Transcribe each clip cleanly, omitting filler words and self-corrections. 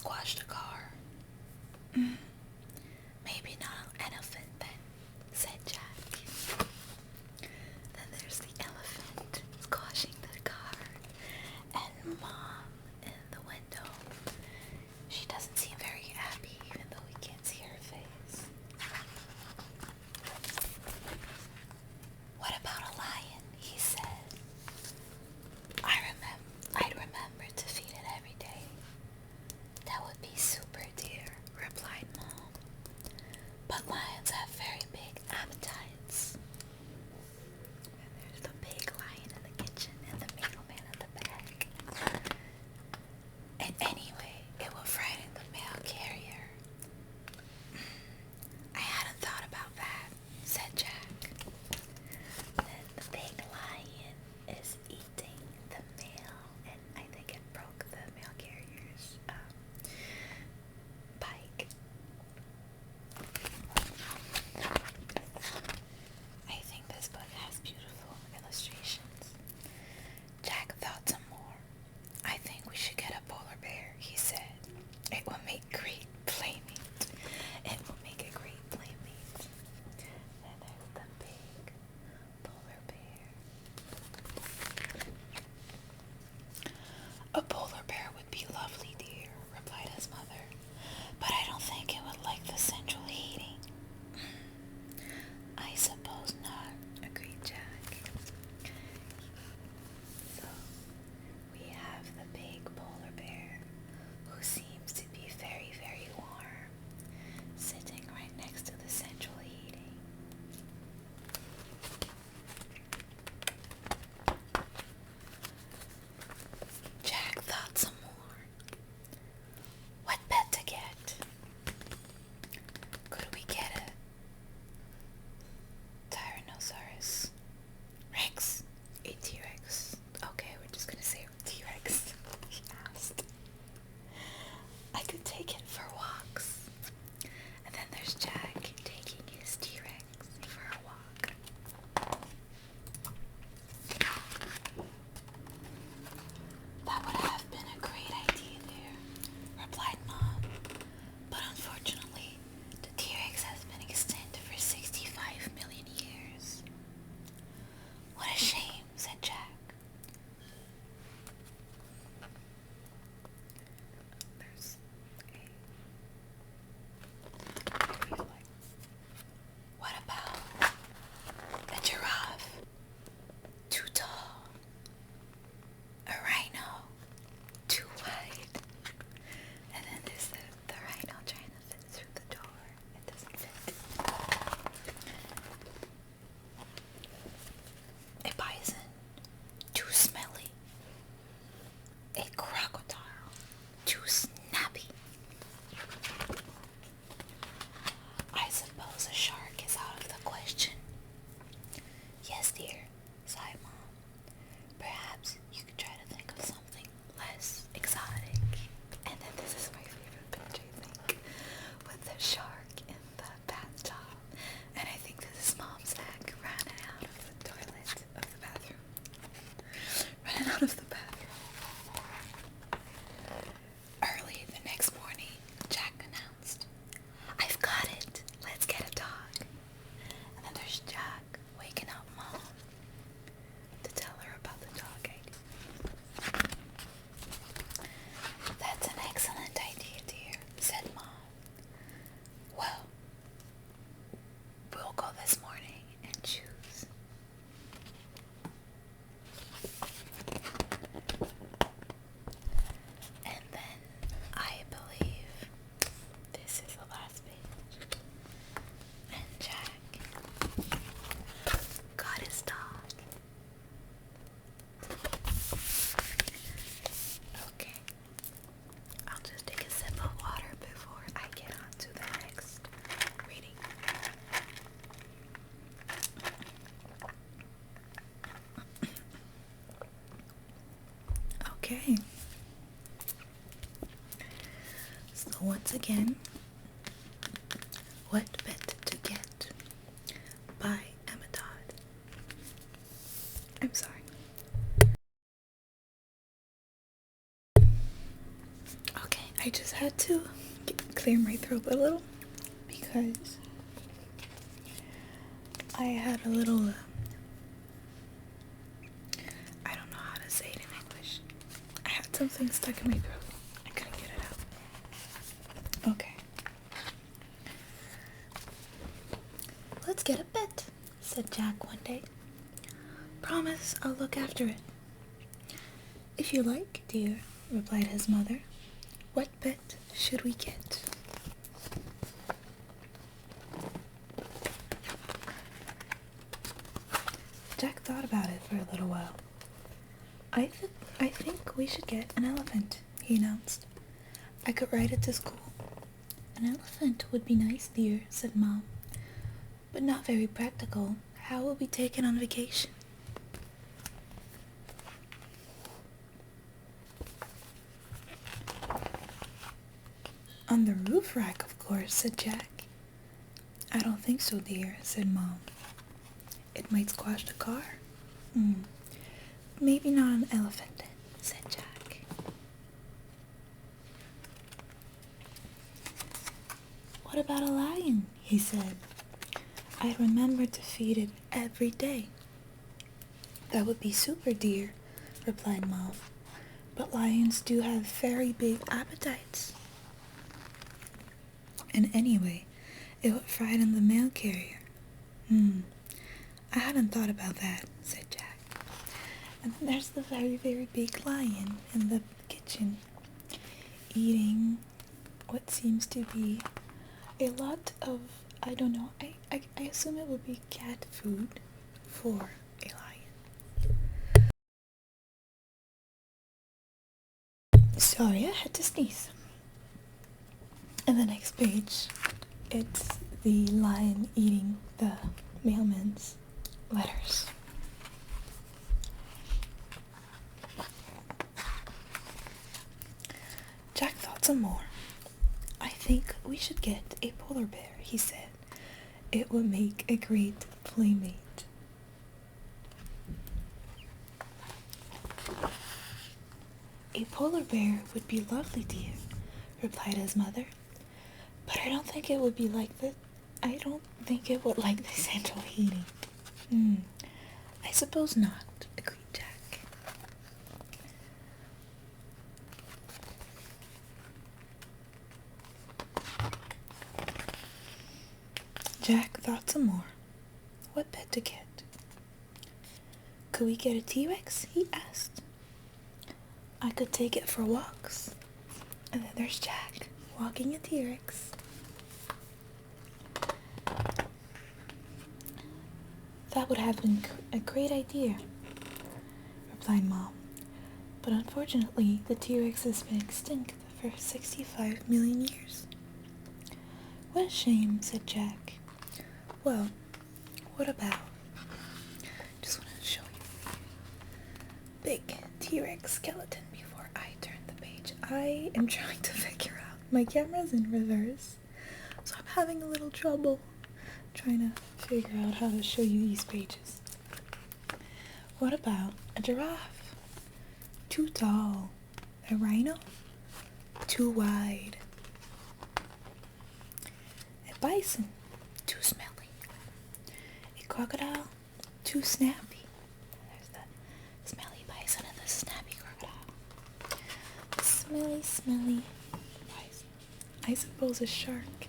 squashed a car. Maybe not an elephant then, said Jack. Then there's the elephant squashing the car, and Mom in the window. She doesn't seem very happy, even though we can't see her face. What about a lion? He said. I'd remember to feed it every day. That would be super, dear, replied Mom. But lions have very big appetites. And there's the big lion in the kitchen and the mailman in the back. And anyway, it will frighten the mail carrier. I hadn't thought about that, said Jack. Then the big lion is eating the mail, and I think it broke the mail carrier's bike. I think this book has beautiful illustrations. Jack thought some more. I think we should get a polar bear, he said. It will make great playmate. It will make a great playmate. And there's the big polar bear. A polar bear would be lovely, dear, replied his mother. But I don't think it would like the central heating. I suppose not, agreed Jack. So, we have the big polar bear, who seems to be very, very warm, sitting right next to the central heating. Jack thought some more. What pet to get? Could we get a Tyrannosaurus Rex? A T-Rex. Okay, we're just gonna say T-Rex. He asked. I could take it for walks. And then there's Jack taking his T-Rex for a walk. That would have been a great idea, dear, replied Mom. But unfortunately, the T-Rex has been extinct for 65 million years. What a shame, said Jack. There's a what about a giraffe? Too tall. A rhino? Too wide. And then there's the rhino trying to fit through the door. It doesn't fit. A bison? Too smelly. A crocodile? Too snappy. I suppose a shark is out of the question. Yes, dear, sighed Mom. Perhaps you could try to think of something less exotic. And then this is my favorite picture, I think, with the shark in the bathtub. And I think this is Mom's egg running out of the toilet of the bathroom. Running out of the bathroom. Early the next morning, Jack announced, I've got it. Let's get a dog. And then there's Jack waking up Mom to tell her about the dog idea. That's an excellent idea, dear, said Mom. Well, we'll go this morning and choose. And then I believe this is the last page. And Jack got his dog. Okay, I'll just take a sip of water before I get on to the next reading. Okay. So once again, What Pet to Get by Emma Todd. I'm sorry. Okay, I just had to clear my throat a little because I had a little, I don't know how to say it in English. I had something stuck in my throat. I couldn't get it out. Okay. Let's get a pet, said Jack one day. Promise I'll look after it. If you like, dear, replied his mother. What pet should we get? Jack thought about it for a little while. I think we should get an elephant, he announced. I could ride it to school. An elephant would be nice, dear, said Mom, but not very practical. How will we take it on vacation? On the roof rack, of course, said Jack. I don't think so, dear, said Mom. It might squash the car. Maybe not an elephant, then, said Jack. What about a lion? He said. I'd remember to feed it every day. That would be super, dear, replied Mom. But lions do have very big appetites. And anyway, it would frighten the mail carrier. I hadn't thought about that, said Jack. And then there's the very, very big lion in the kitchen, eating what seems to be a lot of, I don't know, I assume it would be cat food for a lion. Sorry, I had to sneeze. And the next page, it's the lion eating the mailman's letters. Jack thought some more. I think we should get a polar bear, he said. It would make a great playmate. A polar bear would be lovely, dear, replied his mother. But I don't think it would be like the central heating. I suppose not, agreed Jack. Jack thought some more. What pet to get? Could we get a T-Rex? He asked. I could take it for walks. And then there's Jack, walking a T-Rex. That would have been a great idea, replied Mom. But unfortunately, the T-Rex has been extinct for 65 million years. What a shame, said Jack. Well, what about? Just want to show you the big T-Rex skeleton before I turn the page. I am trying to figure out. My camera's in reverse, so I'm having a little trouble trying to figure out how to show you these pages. What about a giraffe? Too tall. A rhino? Too wide. A bison? Too smelly. A crocodile? Too snappy. There's the smelly bison and the snappy crocodile. Smelly bison. I suppose a shark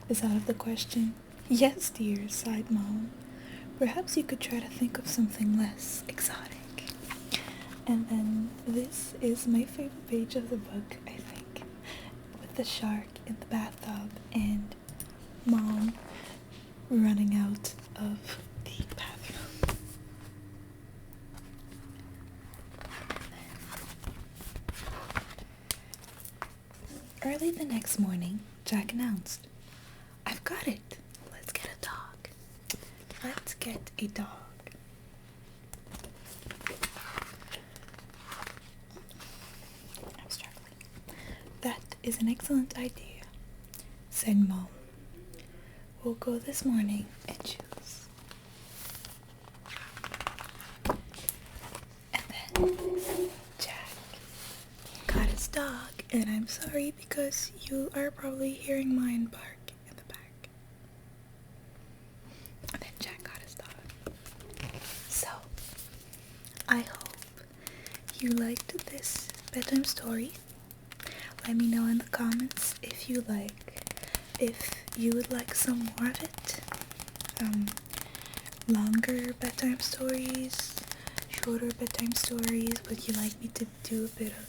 is out of the question. Yes, dear, sighed Mom. Perhaps you could try to think of something less exotic. And then this is my favorite page of the book, I think, with the shark in the bathtub and Mom running out of the bathroom. Early the next morning, Jack announced, I've got it. Let's get a dog. Let's get a dog. I'm struggling. That is an excellent idea, said Mom. We'll go this morning and choose. And then Jack got his dog And I'm sorry because you are probably hearing mine bark in the back. And then Jack got his dog. So, I hope you liked this bedtime story. Let me know in the comments if you would like some more of it. Longer bedtime stories, shorter bedtime stories. Would you like me to do a bit of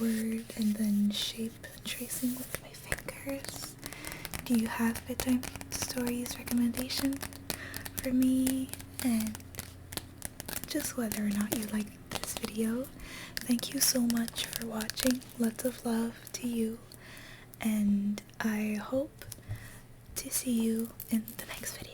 word and then shape tracing with my fingers? Do you have bedtime stories recommendation for me? And just whether or not you like this video. Thank you so much for watching. Lots of love to you, and I hope to see you in the next video.